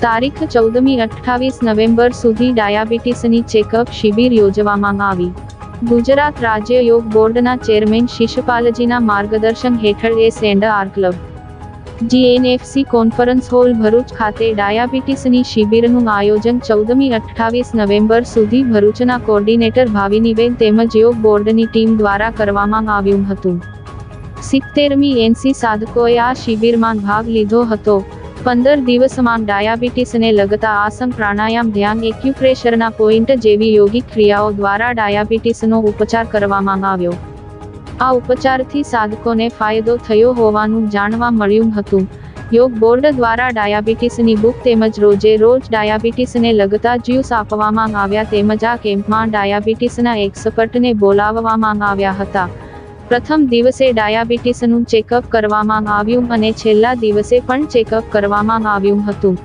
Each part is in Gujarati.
તારીખ 14-28 નવેમ્બર સુધી ડાયાબિટીસની ચેકઅપ શિબિર યોજવામાં આવી. ગુજરાત રાજ્ય યોગ બોર્ડના ચેરમેન શિશપાલજીના માર્ગદર્શન હેઠળ S&R club GNFC conference hall Bharuch ખાતે ડાયાબિટીસની શિબિરનું આયોજન 14-28 નવેમ્બર સુધી ભરૂચના કોર્ડિનેટર ભાવિનીબેન તેમજ યોગ બોર્ડની ટીમ દ્વારા કરવામાં આવ્યું હતું. 70મી NC સાધકોએ આ શિબિરમાં ભાગ લીધો હતો. 15 દિવસમાં ડાયાબિટીસને લગતા આસન, પ્રાણાયામ, ધ્યાન, એક્યુપ્રેશરના પોઈન્ટ જેવી યોગિક ક્રિયાઓ દ્વારા ડાયાબિટીસનો ઉપચાર કરવામાં આવ્યો. આ ઉપચારથી સાધકોને ફાયદો થયો હોવાનું જાણવા મળ્યું હતું. યોગ બોર્ડ દ્વારા ડાયાબિટીસની બુક તેમજ રોજે રોજ ડાયાબિટીસને લગતા જ્યુસ આપવામાં આવ્યા તેમજ આ કેમ્પમાં ડાયાબિટીસના એક્સપર્ટને બોલાવવામાં આવ્યા હતા. પ્રથમ દિવસે ડાયાબિટીસનું ચેકઅપ કરવામાં આવ્યું અને છેલ્લા દિવસે પણ ચેકઅપ કરવામાં આવ્યું હતું.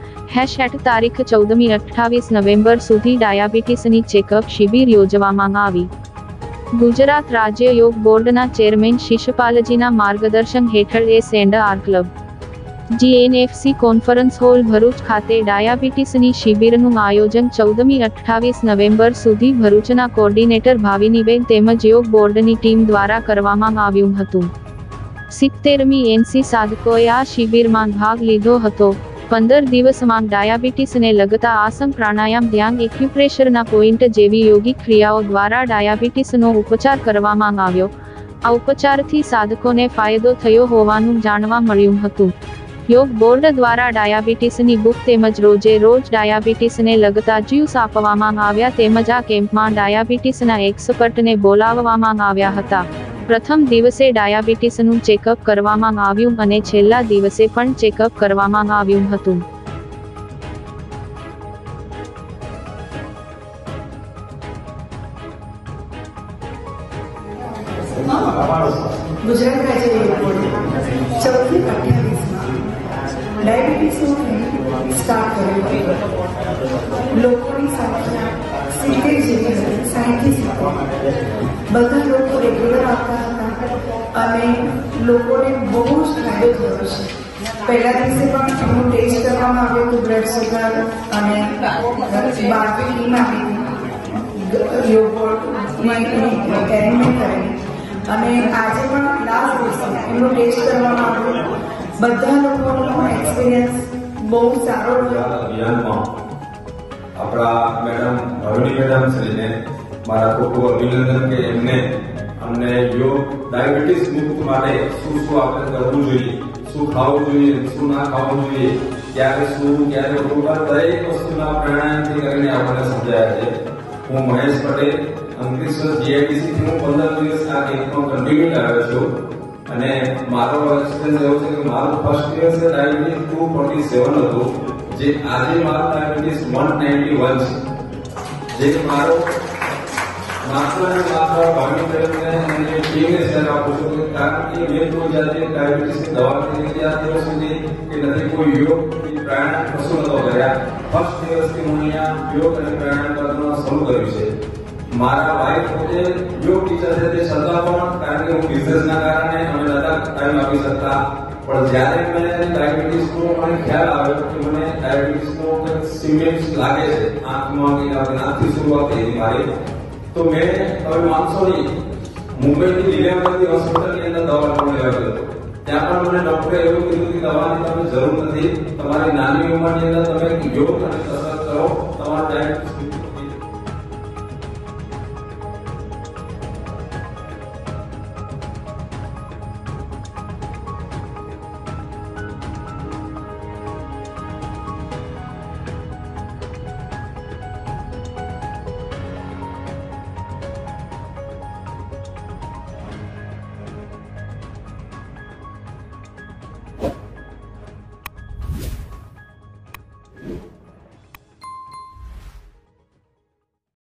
તારીખ 14-28 નવેમ્બર સુધી ડાયાબિટીસની ચેકઅપ શિબિર યોજવામાં આવી. ગુજરાત રાજ્ય યોગ બોર્ડના ચેરમેન શિશપાલજીના માર્ગદર્શન હેઠળ S&R club GNFC conference hall Bharuch ખાતે ડાયાબિટીસની શિબિરનું આયોજન 14-28 નવેમ્બર સુધી ભરૂચના કોર્ડિનેટર ભાવિનીબેન તેમજ યોગ બોર્ડની ટીમ દ્વારા કરવામાં આવ્યું હતું. 70મી NC સાધકોએ આ શિબિરમાં ભાગ લીધો હતો. 15 દિવસમાં ડાયાબિટીસને લગતા આસન, પ્રાણાયામ, ધ્યાન, એક્યુપ્રેશરના પોઈન્ટ જેવી યોગિક ક્રિયાઓ દ્વારા ડાયાબિટીસનો ઉપચાર કરવામાં આવ્યો. આ ઉપચારથી સાધકોને ફાયદો થયો હોવાનું જાણવા મળ્યું હતું. યોગ બોર્ડ દ્વારા ડાયાબિટીસની બુક તેમજ રોજે રોજ ડાયાબિટીસને લગતા જ્યુસ આપવામાં આવ્યા તેમજ આ કેમ્પમાં ડાયાબિટીસના એક્સપર્ટને બોલાવવામાં આવ્યા હતા. પ્રથમ દિવસે ડાયાબિટીસનું ચેકઅપ કરવામાં આવ્યું અને છેલ્લા દિવસે પણ ચેકઅપ કરવામાં આવ્યું હતું. ગુજરાત રાજ્ય યોગ બોર્ડ 14-28 ડાયાબિટીસનો સ્ટાર્ટ કર્યો. લોકોની સંખ્યા 70 જેવી હતી, 60-70. બધા લોકો રેગ્યુલર આવતા હતા અને લોકોને બહુ જ ફાયદો થયો છે. પહેલા દિવસે પણ એમનું ટેસ્ટ કરવામાં આવ્યું હતું, બ્લડ સુગર અને 12 ટીમ આવી યોગ બોર્ડની કેરીમેન્ટ કરી અને આજે પણ લાસ્ટ દિવસે એમનું ટેસ્ટ કરવામાં આવ્યું. બધા લોકોનો એક્સપિરિયન્સ બહુ સારો રહ્યો. આપણા મેડમ ભાવિની મેડમ શ્રીને મારા ખૂબ ખૂબ અભિનંદન કે એમને અમને યોગ ડાયાબિટીસ મુક્ત માટે શું શું આપણે કરવું જોઈએ, શું ખાવું જોઈએ, શું ના ખાવું જોઈએ, ક્યારે શું ક્યારે ઉઠવું, દરેક વસ્તુના પ્રાણાયામથી કરીને આપણને સમજાયા છે. હું મહેશ પટેલ, અંકલેશ્વર GIDC થી હું 15 દિવસ આ કેમ્પમાં કન્ટિન્યુ આવ્યો છું અને મારો એક્સપિરિયન્સ એવો છે કે મારું ફર્સ્ટ દિવસે ડાયાબિટીસ 247 હતું, જે આજે મારું ડાયાબિટીસ 191 છે. જે મારો માત્ર અને માત્ર ભાવિની તરફને અને ટીમને શેર આપું છું કારણ કે મેં કોઈ જાતે ડાયાબિટીસની દવા નથી લીધી આ દિવસ સુધી કે નથી કોઈ યોગ પ્રાણાયામ કશું નતો કર્યા. ફર્સ્ટ દિવસથી હું અહીંયા યોગ અને પ્રાણાયામ કરવાનું શરૂ કર્યું છે. મારા વાઇફ પોતે યોગ ટીચર છે, તે છતાં પણ કારણ કે હું બિઝનેસના કારણે અમે નતા ટાઈમ આપી શકતા, પણ જ્યારે મને ડાયાબિટીસનો મને ખ્યાલ આવ્યો કે મને ડાયાબિટીસનો સિમ્ટમ્સ લાગે છે, આંખમાં કે આંખથી શરૂઆત થઈ મારી, તો મેં તમે માનશો નહીં મુંબઈની દિવ્યાંગતી હોસ્પિટલની અંદર દવા લેવા ગયો. ત્યાં પણ મને ડોક્ટરે એવું કીધું કે દવાની તમે જરૂર નથી, તમારી નાની ઉંમરની અંદર તમે યોગ અને કસરત કરો, તમારા ડાયાબિટીસ